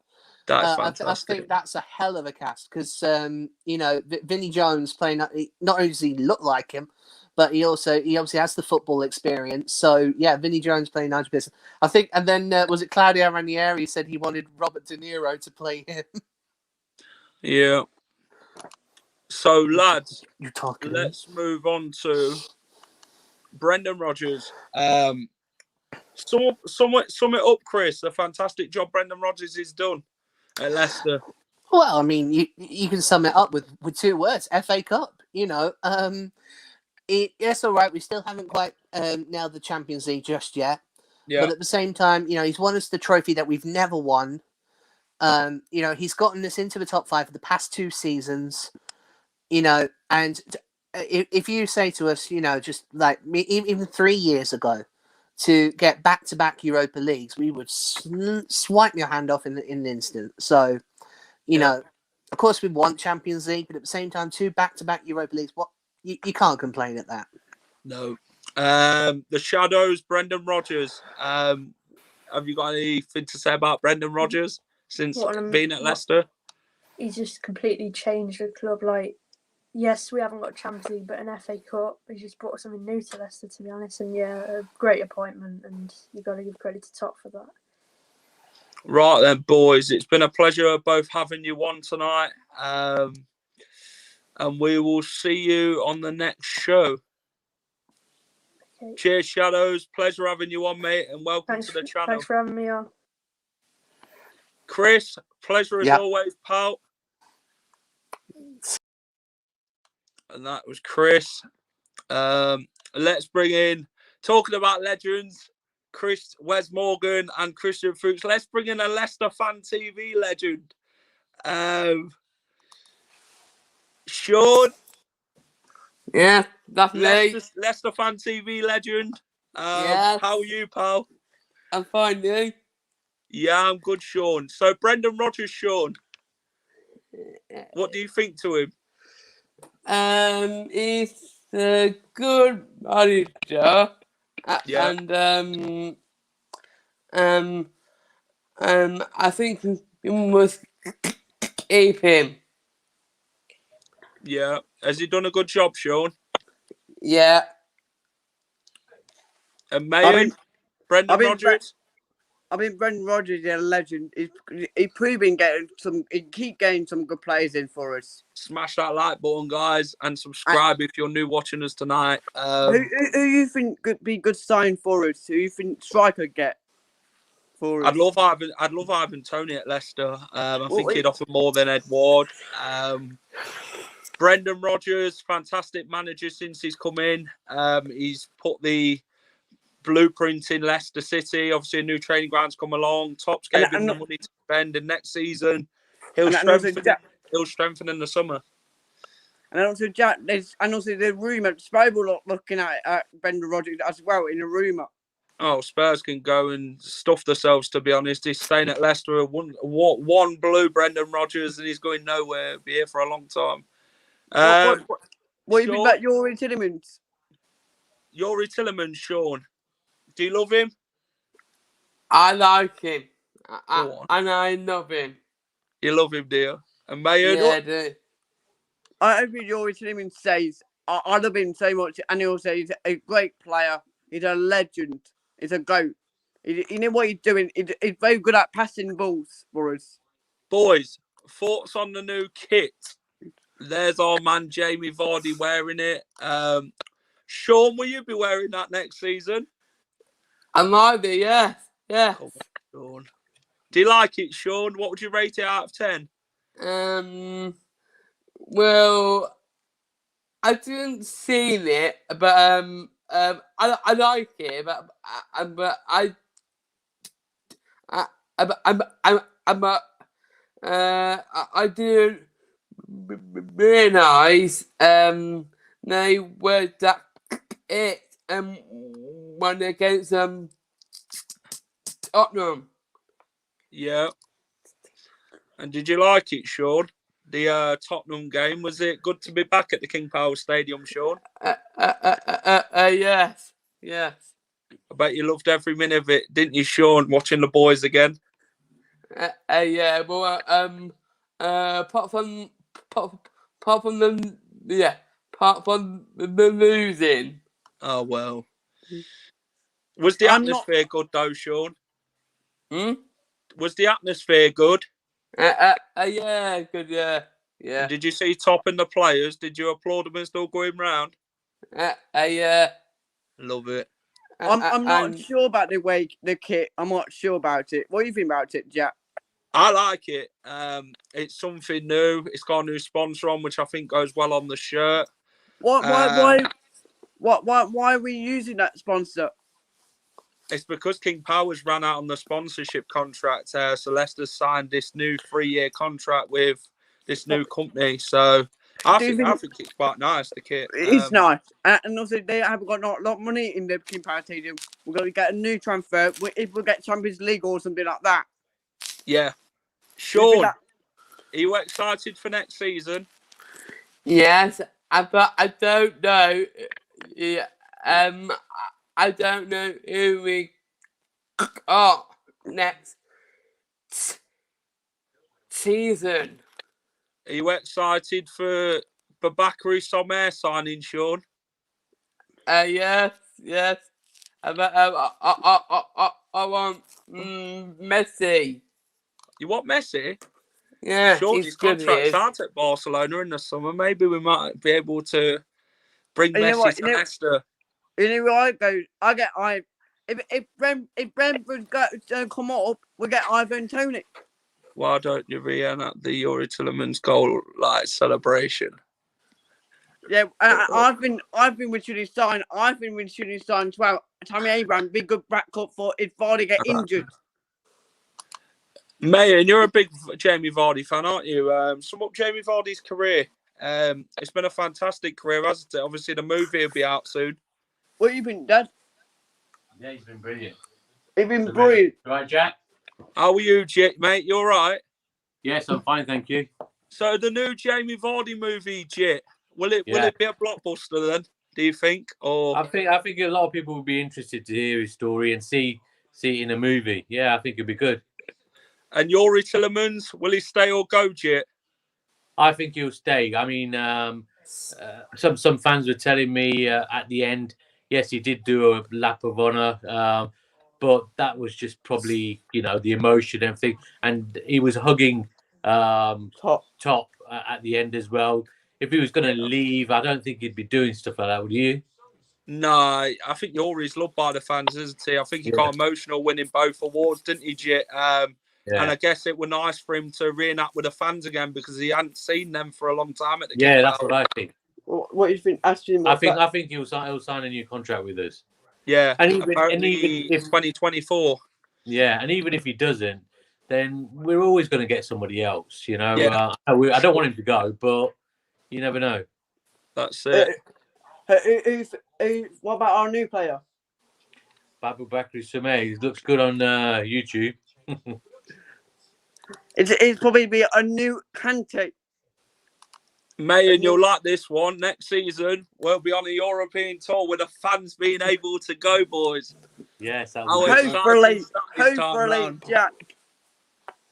Speaker 1: That's fantastic.
Speaker 4: I think that's a hell of a cast because Vinnie Jones playing. Not only does he look like him, but he obviously has the football experience. So yeah, Vinnie Jones playing Nigel Pearson. I think, and then was it Claudio Ranieri said he wanted Robert De Niro to play him?
Speaker 1: Yeah. So lads,
Speaker 4: let's
Speaker 1: move on to Brendan Rodgers. Sum it up, Chris. The fantastic job Brendan Rodgers has done at Leicester.
Speaker 4: Well, I mean, you can sum it up with 2 words: FA Cup. It's all right. We still haven't quite nailed the Champions League just yet. Yeah. But at the same time, he's won us the trophy that we've never won. He's gotten us into the top 5 for the past 2 seasons. And if you say to us, just like even 3 years ago, to get back-to-back Europa Leagues, we would swipe your hand off in an instant. So, of course we want Champions League, but at the same time, 2 back-to-back Europa Leagues, you can't complain at that.
Speaker 1: No. The Shadows, Brendan Rodgers. Have you got anything to say about Brendan Rodgers since being at Leicester?
Speaker 6: He's just completely changed the club. Like, yes, we haven't got Champions League, but an FA Cup. He's just brought something new to Leicester, to be honest. And a great appointment, and you've got to give credit to Tot for that.
Speaker 1: Right then, boys. It's been a pleasure both having you on tonight. And we will see you on the next show. Okay. Cheers, Shadows. Pleasure having you on, mate, and welcome to the channel.
Speaker 6: Thanks for having me on.
Speaker 1: Chris, pleasure as always, pal. And that was Chris. Let's bring in, talking about legends, Wes Morgan and Christian Fuchs. Let's bring in a Leicester Fan TV legend. Sean.
Speaker 8: Yeah, that's me.
Speaker 1: Leicester Fan TV legend. How are you, pal?
Speaker 8: I'm fine, you?
Speaker 1: Yeah, I'm good, Sean. So, Brendan Rodgers, Sean. What do you think to him?
Speaker 8: He's a good manager. And, I think we must keep him.
Speaker 1: Yeah.
Speaker 8: I think we must keep him. Yeah. I think we must keep him.
Speaker 1: Yeah. Has he done a good job, Sean?
Speaker 8: Yeah.
Speaker 1: And Mayan, Brendan Rodgers?
Speaker 7: Brendan Rodgers is a legend. He's proving he keep getting some good players in for us.
Speaker 1: Smash that like button, guys, and subscribe if you're new watching us tonight.
Speaker 7: Who you think could be good sign for us? Who you think striker get for us?
Speaker 1: I'd love Ivan Toney at Leicester. I think he'd offer more than Ed Ward. Brendan Rodgers, fantastic manager since he's come in. He's put the blueprint in Leicester City. Obviously, a new training ground's come along. Top's gave him the money to spend, and next season he'll strengthen in the summer.
Speaker 7: And also, Jack, the rumour, Spurs will looking at Brendan Rodgers as well in a rumour.
Speaker 1: Oh, Spurs can go and stuff themselves, to be honest. He's staying at Leicester. One blue Brendan Rodgers, and he's going nowhere. He'll be here for a long time.
Speaker 7: What do you think about Youri Tielemans?
Speaker 1: Youri Tielemans, Sean. Do you love him?
Speaker 8: I like him. And I love him.
Speaker 1: You love him, do you? And Mayan?
Speaker 8: Yeah, I do.
Speaker 7: I hope Youri Tielemans says, I love him so much. And he also he's a great player. He's a legend. He's a GOAT. You know what he's doing? He's very good at passing balls for us.
Speaker 1: Boys, thoughts on the new kit? There's our man Jamie Vardy wearing it. Sean, will you be wearing that next season?
Speaker 8: I like it, yeah. Yeah.
Speaker 1: Come on, Sean. Do you like it, Sean? What would you rate it out of 10?
Speaker 8: Well, I didn't see it, but I like it, but I didn't realise they were that it won against Tottenham.
Speaker 1: Yeah. And did you like it, Sean? The Tottenham game, was it good to be back at the King Power Stadium, Sean?
Speaker 8: Yes.
Speaker 1: I bet you loved every minute of it, didn't you, Sean? Watching the boys again.
Speaker 8: Yeah. Well, apart from the losing.
Speaker 1: Oh well. Was the atmosphere good though, Sean? Was the atmosphere good?
Speaker 8: Yeah, good, yeah.
Speaker 1: And did you see Top and the players? Did you applaud them as they're going round?
Speaker 8: Yeah.
Speaker 1: Love it.
Speaker 7: I'm not sure about the kit. I'm not sure about it. What do you think about it, Jack?
Speaker 1: I like it. It's something new. It's got a new sponsor on, which I think goes well on the shirt.
Speaker 7: Why are we using that sponsor?
Speaker 1: It's because King Power's ran out on the sponsorship contract. So Leicester's signed this new 3-year contract with this new company. So I think it's quite nice, the kit.
Speaker 7: It's nice. And also, they haven't got a lot of money in the King Power Stadium. We're going to get a new transfer if we get Champions League or something like that.
Speaker 1: Yeah. Sean, are you excited for next season?
Speaker 8: Yes, but I don't know. Yeah, I don't know who we got next season.
Speaker 1: Are you excited for Bakary Sommer signing, Sean?
Speaker 8: Yes. I want Messi.
Speaker 1: You want Messi?
Speaker 8: Yeah,
Speaker 1: Sean, his contract's out at Barcelona in the summer. Maybe we might be able to bring Messi to Leicester.
Speaker 7: You know where I go? If Brentford come up, we get Ivan Toney.
Speaker 1: Why don't you reenact the Youri Tielemans goal celebration?
Speaker 7: Yeah, I've been with shooting sign. I've been with shooting sign as well. Tammy Abraham, big good backup for if Vardy get injured.
Speaker 1: Mayan, you're a big Jamie Vardy fan, aren't you? Sum up Jamie Vardy's career. It's been a fantastic career, hasn't it? Obviously, the movie will be out soon.
Speaker 7: What do you think, Dad?
Speaker 9: Yeah, he's been brilliant.
Speaker 7: He's been brilliant.
Speaker 9: Right, Jack?
Speaker 1: How are you, mate? You all right?
Speaker 9: Yes, I'm fine, thank you.
Speaker 1: So the new Jamie Vardy movie, Jit, will it be a blockbuster then? Do you think? Or
Speaker 9: I think a lot of people would be interested to hear his story and see it in a movie. Yeah, I think it'd be good.
Speaker 1: And Youri Tielemans, will he stay or go, Jit?
Speaker 9: I think he'll stay. I mean, some fans were telling me at the end, yes, he did do a lap of honour, but that was just probably, the emotion and everything. And he was hugging Top at the end as well. If he was going to leave, I don't think he'd be doing stuff like that, would you?
Speaker 1: No, I think Yuri's loved by the fans, isn't he? I think he got emotional winning both awards, didn't he, Jit? And I guess it was nice for him to reenact with the fans again because he hadn't seen them for a long time at the
Speaker 9: Yeah, that's what I think.
Speaker 7: What do you think, Aston?
Speaker 9: I think he'll sign a new contract with us.
Speaker 1: Yeah,
Speaker 9: and even
Speaker 1: if 2024.
Speaker 9: Yeah, and even if he doesn't, then we're always going to get somebody else.
Speaker 1: Yeah.
Speaker 9: I don't want him to go, but you never know.
Speaker 1: That's it.
Speaker 7: What about our new player?
Speaker 9: Babu Bakri Sameh looks good on YouTube.
Speaker 7: It's probably be a new Kante.
Speaker 1: May, and you'll like this one. Next season, we'll be on a European tour with the fans being able to go, boys.
Speaker 9: Yes,
Speaker 7: hopefully, Jack.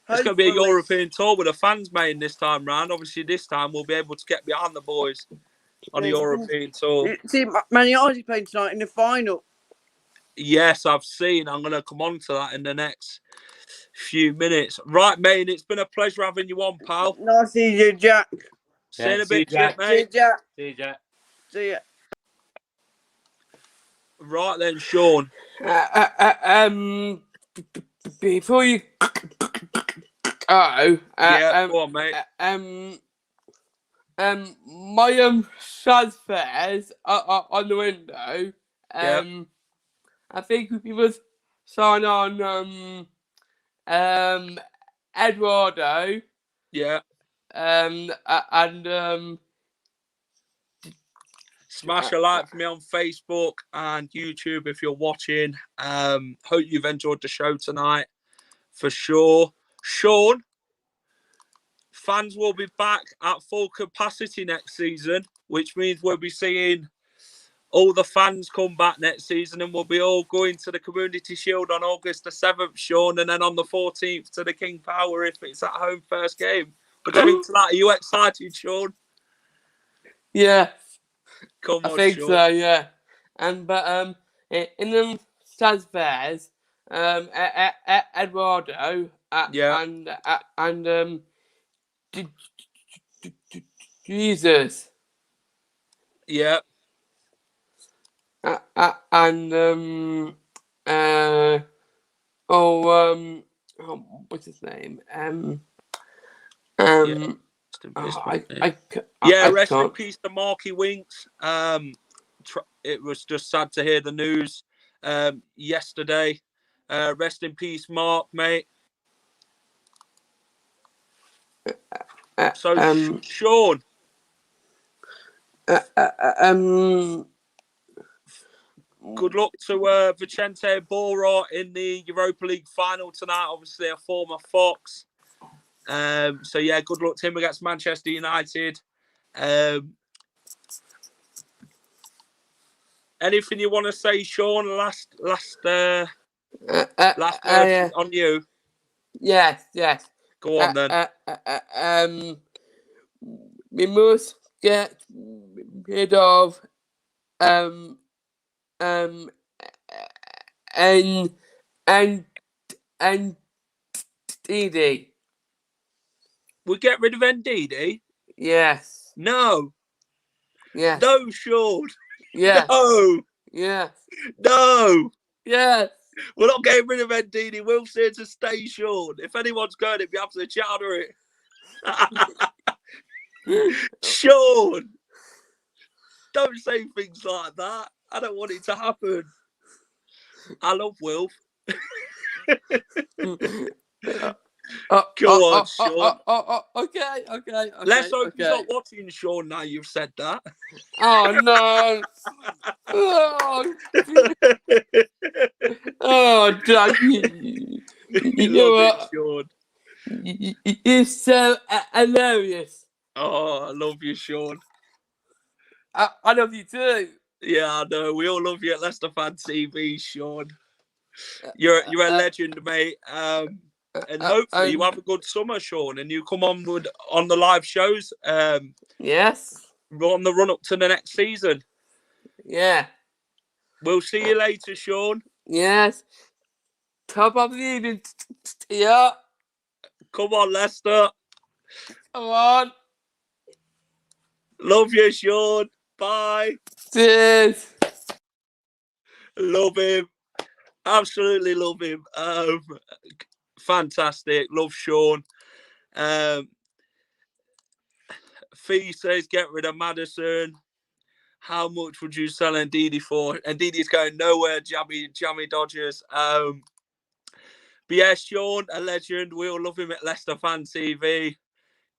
Speaker 1: It's going to be a European tour with the fans, mate, this time round. Obviously, this time we'll be able to get behind the boys on a European tour.
Speaker 7: See, Man United playing tonight in the final.
Speaker 1: Yes, I've seen. I'm going to come on to that in the next few minutes. Right, mate, it's been a pleasure having you on, pal.
Speaker 7: Nice to see you, Jack.
Speaker 1: See you in a bit,
Speaker 9: Jack.
Speaker 1: mate.
Speaker 7: See you, Jack.
Speaker 9: See you, Jack.
Speaker 7: See ya.
Speaker 1: Right then, Sean.
Speaker 8: Before you go,
Speaker 1: go on, mate.
Speaker 8: My transfers are on the window. I think we must sign on Eduardo.
Speaker 1: Yeah.
Speaker 8: And
Speaker 1: smash a like for me on Facebook and YouTube if you're watching. Hope you've enjoyed the show tonight for sure. Sean, fans will be back at full capacity next season, which means we'll be seeing all the fans come back next season, and we'll be all going to the Community Shield on August the 7th, Sean, and then on the 14th to the King Power if it's at home first game. What do you think to that? Are you excited, Sean?
Speaker 8: Yeah.
Speaker 1: Come on,
Speaker 8: I think
Speaker 1: Sean.
Speaker 8: so, yeah. But in the transfers, Eduardo and Jesus.
Speaker 1: Yeah.
Speaker 8: What's his name?
Speaker 1: Rest in peace to Marky Winks. It was just sad to hear the news yesterday. Rest in peace, Mark, mate. So, Sean. Good luck to Vicente Bora in the Europa League final tonight. Obviously, a former Fox. So yeah, good luck to him against Manchester United. Anything you want to say, Sean? Last word on you.
Speaker 8: Yes.
Speaker 1: Go on then.
Speaker 8: We must get rid of Ndidi.
Speaker 1: We get rid of Ndidi?
Speaker 8: Yes.
Speaker 1: No.
Speaker 8: Yes.
Speaker 1: No, Sean.
Speaker 8: Yes.
Speaker 1: No.
Speaker 8: Yes.
Speaker 1: No.
Speaker 8: Yes.
Speaker 1: We're not getting rid of Ndidi. We'll say to stay, Sean. If anyone's going, it'd be up to the chatter it. Sean. Don't say things like that. I don't want it to happen. I love Wilf. Go on, Sean.
Speaker 8: Okay.
Speaker 1: Let's hope he's not watching, Sean, now you've said that.
Speaker 8: Oh, no. Doug. You know what?
Speaker 1: Sean.
Speaker 8: You're so hilarious.
Speaker 1: Oh, I love you, Sean.
Speaker 8: I love you too.
Speaker 1: Yeah, I know. We all love you at Leicester Fan TV, Sean. You're a legend, mate. And hopefully you have a good summer, Sean, and you come on the live shows.
Speaker 8: Yes.
Speaker 1: On the run up to the next season.
Speaker 8: Yeah.
Speaker 1: We'll see you later, Sean.
Speaker 8: Yes. Top of the evening. Yeah.
Speaker 1: Come on, Leicester.
Speaker 8: Come on.
Speaker 1: Love you, Sean. Bye.
Speaker 8: Cheers.
Speaker 1: Love him. Absolutely love him. Fantastic. Love Sean. Fee says get rid of Maddison. How much would you sell Ndidi for? Ndidi's going nowhere. Jammy Dodgers. But yeah, Sean, a legend. We all love him at Leicester Fan TV.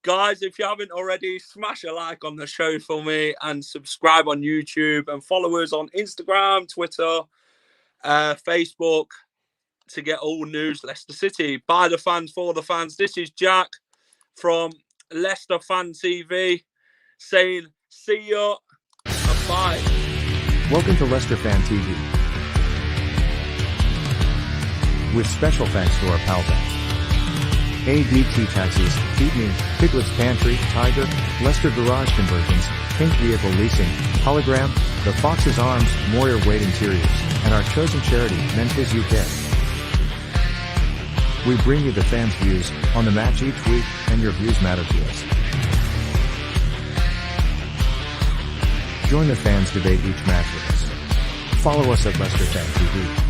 Speaker 1: Guys, if you haven't already, smash a like on the show for me and subscribe on YouTube and follow us on Instagram, Twitter, Facebook to get all news Leicester City. By the fans, for the fans. This is Jack from Leicester Fan TV saying see you and bye.
Speaker 2: Welcome to Leicester Fan TV. With special thanks to our pals at ADT Taxis, Feed Me, Piglet's Pantry, Tiger, Leicester Garage Conversions, Pink Vehicle Leasing, Hologram, The Fox's Arms, Moyer Wade Interiors, and our chosen charity, Memphis UK. We bring you the fans' views on the match each week, and your views matter to us. Join the fans debate each match with us. Follow us at Leicester Fan TV.